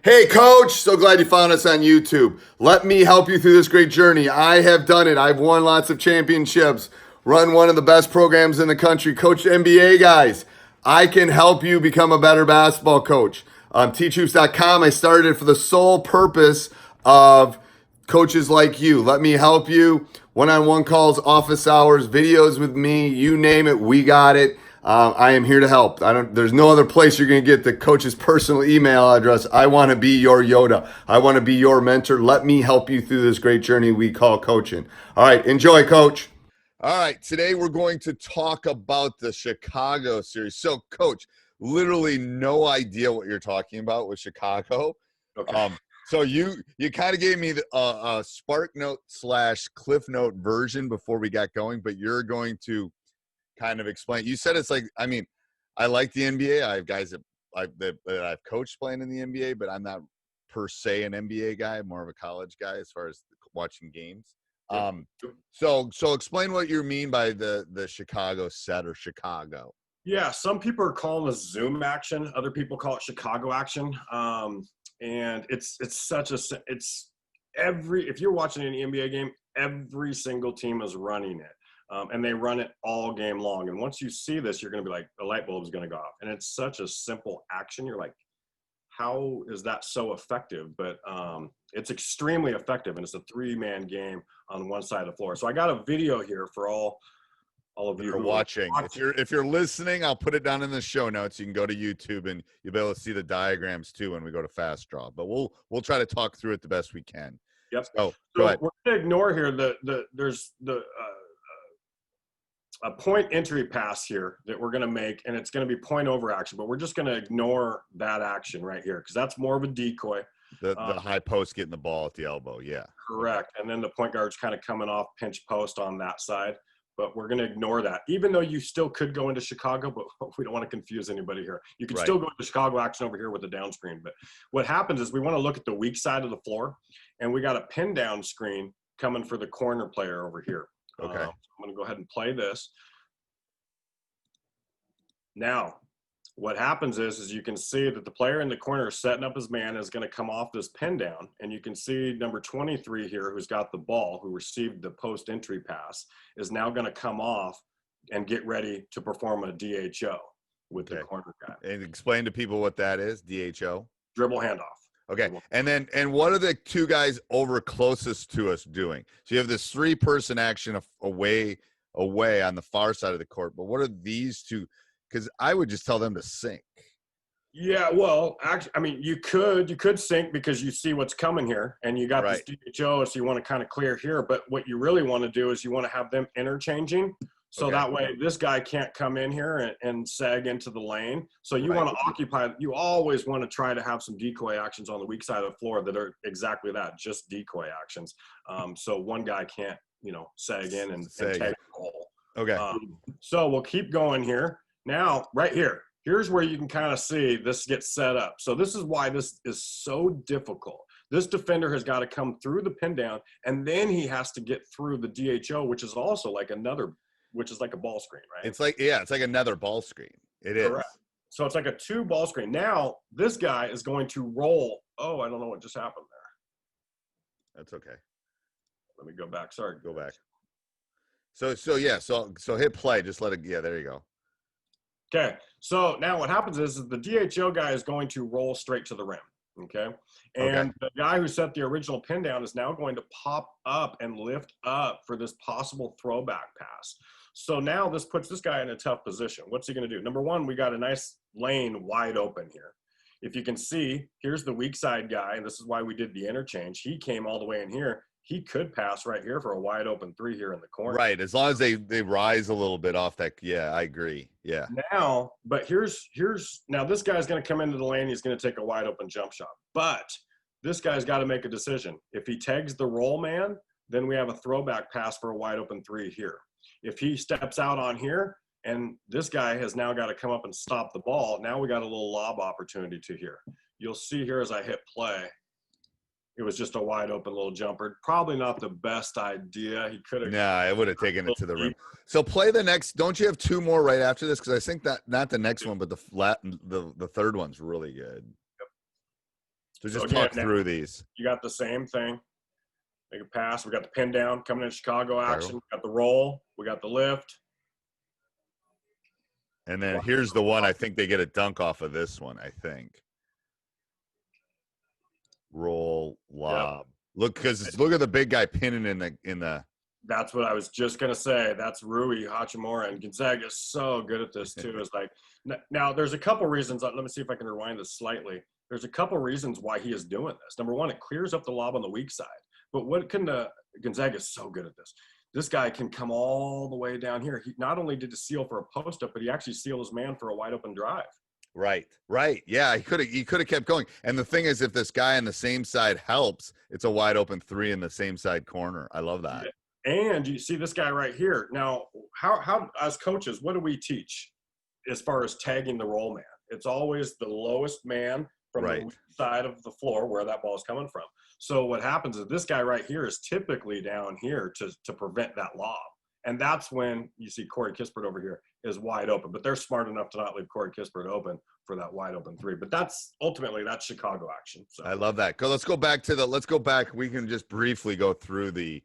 Hey, coach, so glad you found us on YouTube. Let me help you through this great journey. I have done it. I've won lots of championships, run one of the best programs in the country, coached NBA guys. I can help you become a better basketball coach. Teachhoops.com, I started it for the sole purpose of coaches like you. Let me help you. One-on-one calls, office hours, videos with me, you name it, we got it. I am here to help. There's no other place you're going to get the coach's personal email address. I want to be your Yoda. I want to be your mentor. Let me help you through this great journey we call coaching. All right, enjoy, coach. All right, today we're going to talk about the Chicago series. So, coach, literally no idea what you're talking about with Chicago. Okay. So you kind of gave me a Spark Note / Cliff Note version before we got going, but you're going to kind of explain. You said it's like, I mean, I like the NBA. I have guys that I've coached playing in the NBA, but I'm not per se an NBA guy. I'm more of a college guy as far as watching games. So explain what you mean by the Chicago set or Chicago. Yeah, some people are calling this Zoom action. Other people call it Chicago action. And it's if you're watching an NBA game, every single team is running it. And they run it all game long. And once you see this, you're going to be like, the light bulb is going to go off. And it's such a simple action. You're like, how is that so effective? But it's extremely effective. And it's a 3-man game on one side of the floor. So I got a video here for all of you who are watching. If you're listening, I'll put it down in the show notes. You can go to YouTube and you'll be able to see the diagrams too when we go to Fast Draw. But we'll try to talk through it the best we can. Yep. So go ahead. We're going to ignore here there's a point entry pass here that we're going to make, and it's going to be point over action, but we're just going to ignore that action right here because that's more of a decoy. The high post getting the ball at the elbow, yeah. Correct. And then the point guard's kind of coming off pinch post on that side, but we're going to ignore that. Even though you still could go into Chicago, but we don't want to confuse anybody here. You can still go into Chicago action over here with the down screen. But what happens is we want to look at the weak side of the floor, and we got a pin down screen coming for the corner player over here. Okay. I'm going to go ahead and play this. Now, what happens is you can see that the player in the corner setting up his man is going to come off this pin down. And you can see number 23 here, who's got the ball, who received the post entry pass, is now going to come off and get ready to perform a DHO with the corner guy. And explain to people what that is, DHO. Dribble handoff. Okay. And what are the two guys over closest to us doing? So you have this 3-person action away on the far side of the court. But what are these two? Because I would just tell them to sink. Yeah, well, actually, I mean, you could sink because you see what's coming here, and you got this DHO, so you want to kind of clear here. But what you really want to do is you want to have them interchanging. So that way this guy can't come in here and sag into the lane. So you want to occupy, you always want to try to have some decoy actions on the weak side of the floor that are exactly that, just decoy actions. So one guy can't, sag in and take the hole. Okay. So we'll keep going here. Now, right here, here's where you can kind of see this gets set up. So this is why this is so difficult. This defender has got to come through the pin down, and then he has to get through the DHO, which is also like which is like a ball screen, right? It's like another ball screen. It is. Correct. So it's like a 2 ball screen. Now this guy is going to roll. Oh, I don't know what just happened there. That's okay. Let me go back. Sorry. Go back. So hit play. Just let it. Yeah, there you go. Okay. So now what happens is the DHO guy is going to roll straight to the rim. Okay. And the guy who set the original pin down is now going to pop up and lift up for this possible throwback pass. So now this puts this guy in a tough position. What's he going to do? Number one, we got a nice lane wide open here. If you can see, here's the weak side guy, and this is why we did the interchange. He came all the way in here. He could pass right here for a wide open 3 here in the corner. Right, as long as they rise a little bit off that. Yeah, I agree. Yeah. Now, but here's now this guy's going to come into the lane. He's going to take a wide open jump shot. But this guy's got to make a decision. If he tags the roll man, then we have a throwback pass for a wide open 3 here. If he steps out on here, and this guy has now got to come up and stop the ball, now we got a little lob opportunity to here. You'll see here as I hit play, it was just a wide open little jumper. Probably not the best idea. He could have. Nah, I would have taken it to the rim. So play the next. Don't you have 2 more right after this? Because I think that not the next one, but the third one's really good. So So just again, talk through these. you got the same thing. Make a pass. We got the pin down coming in Chicago action. Barrel. We got the roll. We got the lift. And then here's the one. I think they get a dunk off of this one, I think. Roll, lob. Yep. Look at the big guy pinning in the. That's what I was just gonna say. That's Rui Hachimura, and Gonzaga is so good at this too. It's like now there's a couple reasons. Let me see if I can rewind this slightly. There's a couple reasons why he is doing this. Number one, it clears up the lob on the weak side. But what can Gonzaga is so good at this. This guy can come all the way down here. He not only did he seal for a post up, but he actually sealed his man for a wide open drive. Right. Yeah, he could have kept going. And the thing is, if this guy on the same side helps, it's a wide open three in the same side corner. I love that. And you see this guy right here. Now, how as coaches, what do we teach as far as tagging the roll man? It's always the lowest man from the weak side of the floor where that ball is coming from. So what happens is this guy right here is typically down here to prevent that lob. And that's when you see Corey Kispert over here is wide open. But they're smart enough to not leave Corey Kispert open for that wide open three. But that's Chicago action. So I love that. Let's go back. We can just briefly go through the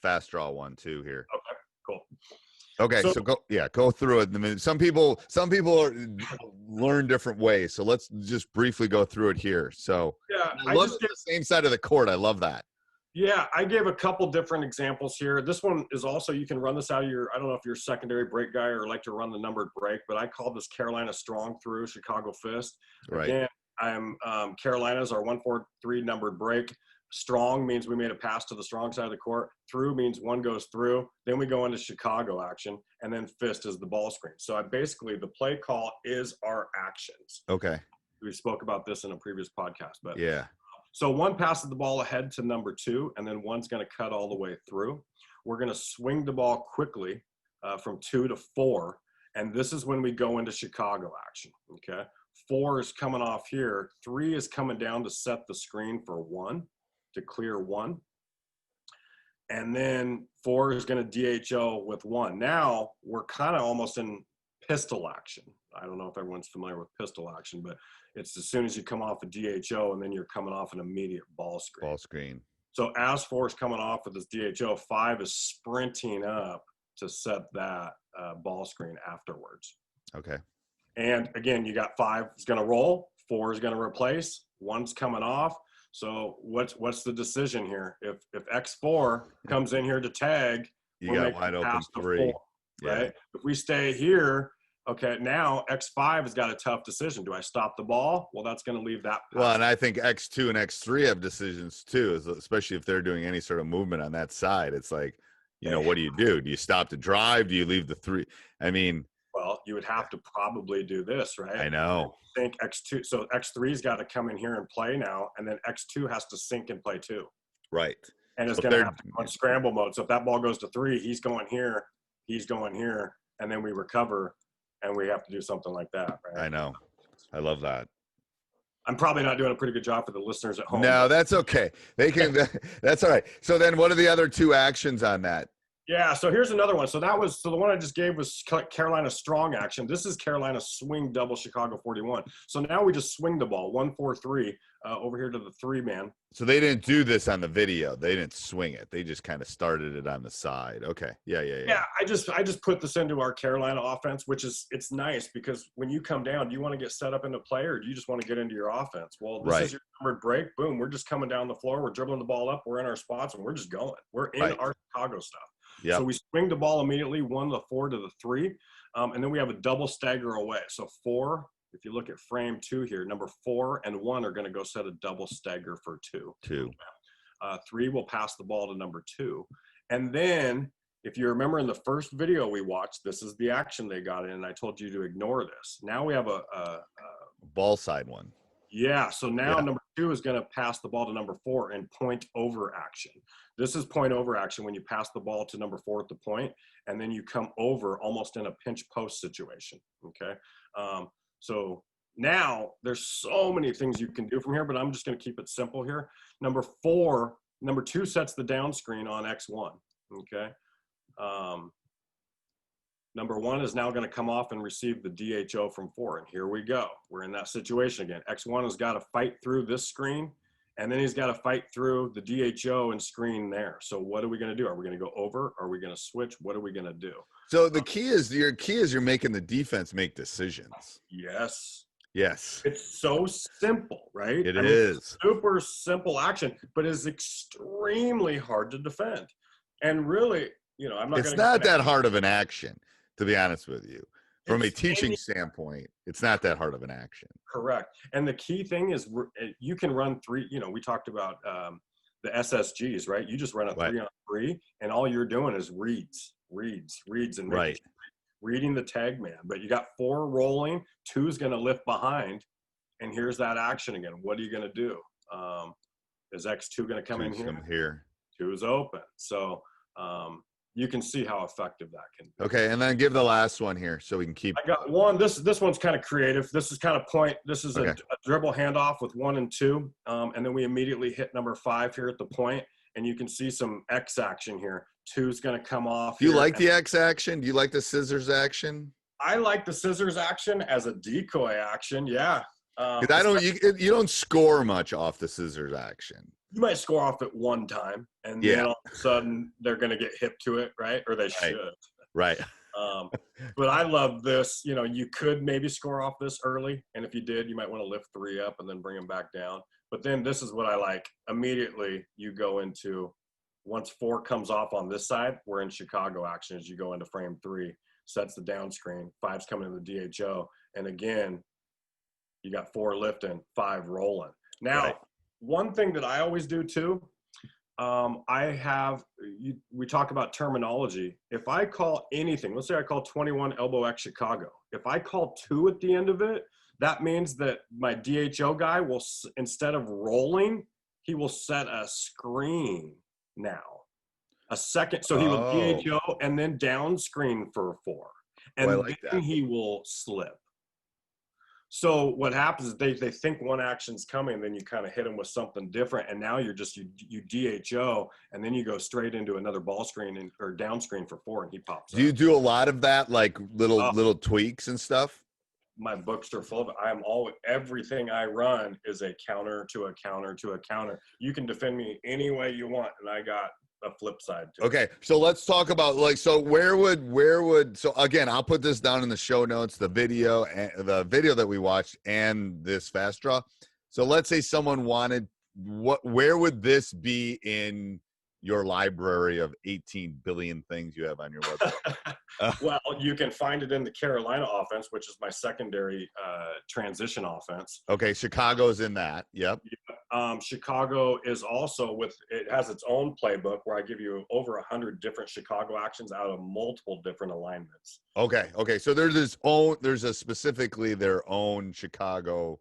fast draw one too here. Okay, cool. Okay, so go through it. I mean, some people learn different ways. So let's just briefly go through it here. So I love the same side of the court. I love that. Yeah, I gave a couple different examples here. This one is also, you can run this out of I don't know if you're a secondary break guy or like to run the numbered break, but I call this Carolina strong through Chicago fist. Right. Again, Carolina's our 1-4-3 numbered break. Strong means we made a pass to the strong side of the court. Through means one goes through. Then we go into Chicago action, and then fist is the ball screen. So the play call is our actions. Okay. We spoke about this in a previous podcast, but yeah. So one passes the ball ahead to number two, and then one's going to cut all the way through. We're going to swing the ball quickly from 2 to 4, and this is when we go into Chicago action, okay? 4 is coming off here. 3 is coming down to set the screen for 1, to clear 1. And then 4 is going to DHO with 1. Now we're kind of almost in pistol action. I don't know if everyone's familiar with pistol action, but it's as soon as you come off a DHO and then you're coming off an immediate ball screen. So as 4 is coming off with this DHO, 5 is sprinting up to set that ball screen afterwards. Okay. And again, you got 5 is going to roll, 4 is going to replace, 1's coming off. So what's the decision here? If X4 comes in here to tag, you got wide open 3. 4, right? If we stay here, okay, now X5 has got a tough decision. Do I stop the ball? Well, that's going to leave that. Well, and I think X2 and X3 have decisions too, especially if they're doing any sort of movement on that side. It's like, what do you do? Do you stop the drive? Do you leave the 3? I mean, well, you would have to probably do this, right? I know. I think X2, so X3's got to come in here and play now, and then X2 has to sink and play too. Right. And it's going to have to go in scramble mode. So if that ball goes to 3, he's going here, and then we recover, and we have to do something like that, right? I know. I love that. I'm probably not doing a pretty good job for the listeners at home. No, that's okay. They can. That's all right. So then, what are the other 2 actions on that? Yeah, so here's another one. So the one I just gave was Carolina strong action. This is Carolina swing double Chicago 41. So now we just swing the ball 1-4-3 over here to the 3-man. So they didn't do this on the video. They didn't swing it. They just kind of started it on the side. Okay. Yeah. Yeah, I just put this into our Carolina offense, which is it's nice because when you come down, do you want to get set up into play or do you just want to get into your offense? Well, this is your numbered break. Boom, we're just coming down the floor. We're dribbling the ball up. We're in our spots and we're just going. We're in our Chicago stuff. Yep. So we swing the ball immediately, 1 to the 4 to the 3, and then we have a double stagger away. So 4, if you look at frame 2 here, number 4 and 1 are going to go set a double stagger for 2. 3 will pass the ball to number 2. And then if you remember in the first video we watched, this is the action they got in, and I told you to ignore this. Now we have a ball side one. Yeah, so now number 2 is going to pass the ball to number 4 and point over action. This is point over action when you pass the ball to number 4 at the point, and then you come over almost in a pinch post situation, okay? So now there's so many things you can do from here, but I'm just going to keep it simple here. Number 2 sets the down screen on X1, okay? Number 1 is now going to come off and receive the DHO from 4. And here we go. We're in that situation again. X1 has got to fight through this screen, and then he's got to fight through the DHO and screen there. So what are we going to do? Are we going to go over? Are we going to switch? What are we going to do? So the key is you're making the defense make decisions. Yes. Yes. It's so simple, right? It is. Super simple action, but it's extremely hard to defend. And really, I'm not. It's not that hard of an action, to be honest with you. From a teaching standpoint, it's not that hard of an action. Correct. And the key thing is you can run 3, we talked about the SSGs, right? You just run a 3-on-3 and all you're doing is reads and reading the tag man. But you got 4 rolling, 2 is going to lift behind, and here's that action again. What are you going to do? Is X2 going to come in here? 2 is open. So you can see how effective that can be. Okay, and then give the last one here so we can keep. I got one. This one's kind of creative. This is kind of point. This is a dribble handoff with 1 and 2, and then we immediately hit number 5 here at the point, and you can see some X action here. 2 is going to come off. Do you like the X action? Do you like the scissors action? I like the scissors action as a decoy action. Yeah. Because you don't score much off the scissors action. You might score off it one time, and then all of a sudden they're going to get hip to it, right? Or they should. Right. But I love this. You could maybe score off this early, and if you did, you might want to lift 3 up and then bring them back down. But then this is what I like. Immediately you go into, once 4 comes off on this side, we're in Chicago action as you go into frame 3, sets the down screen, 5's coming to the DHO, and again, you got 4 lifting, 5 rolling. Now, one thing that I always do too, we talk about terminology. If I call anything, let's say I call 21 elbow X Chicago. If I call 2 at the end of it, that means that my DHO guy will, instead of rolling, he will set a screen now. A second, so he will DHO and then down screen for 4. And then he will slip. So what happens is they think one action's coming, then you kind of hit them with something different, and now you DHO, and then you go straight into another ball screen or down screen for 4, and he pops up. Do you do a lot of that, like little tweaks and stuff? My books are full of it. Everything I run is a counter to a counter to a counter. You can defend me any way you want, and I got a flip side to it. Okay, so let's talk about so again, I'll put this down in the show notes, the video that we watched and this fast draw. So let's say someone wanted, where would this be in your library of 18 billion things you have on your website? Well, you can find it in the Carolina offense, which is my secondary transition offense. Okay, Chicago's in that. Yep. Chicago is also it has its own playbook where I give you over 100 different Chicago actions out of multiple different alignments. Okay. So there's specifically their own Chicago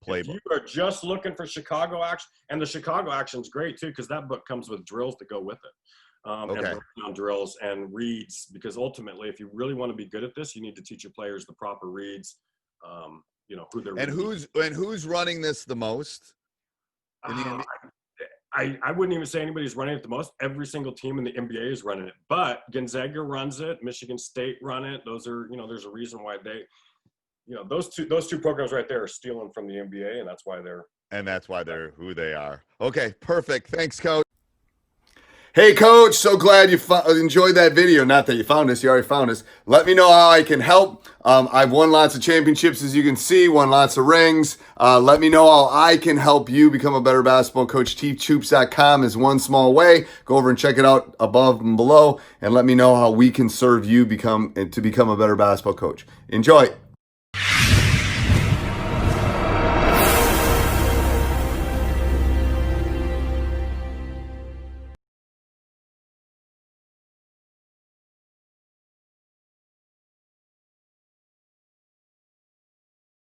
playbook. If you are just looking for Chicago action, and the Chicago action's great too, because that book comes with drills that go with it. And breakdown drills and reads, because ultimately, if you really want to be good at this, you need to teach your players the proper reads. Who they're who's running this the most? I wouldn't even say anybody's running it the most. Every single team in the NBA is running it, but Gonzaga runs it. Michigan State run it. Those are, there's a reason why they, those two programs right there are stealing from the NBA, and that's why they're who they are. Okay, perfect. Thanks, Coach. Hey, Coach, so glad you enjoyed that video. Not that you found us, you already found us. Let me know how I can help. I've won lots of championships, as you can see, won lots of rings. Let me know how I can help you become a better basketball coach. TeachHoops.com is one small way. Go over and check it out above and below, and let me know how we can serve you to become a better basketball coach. Enjoy.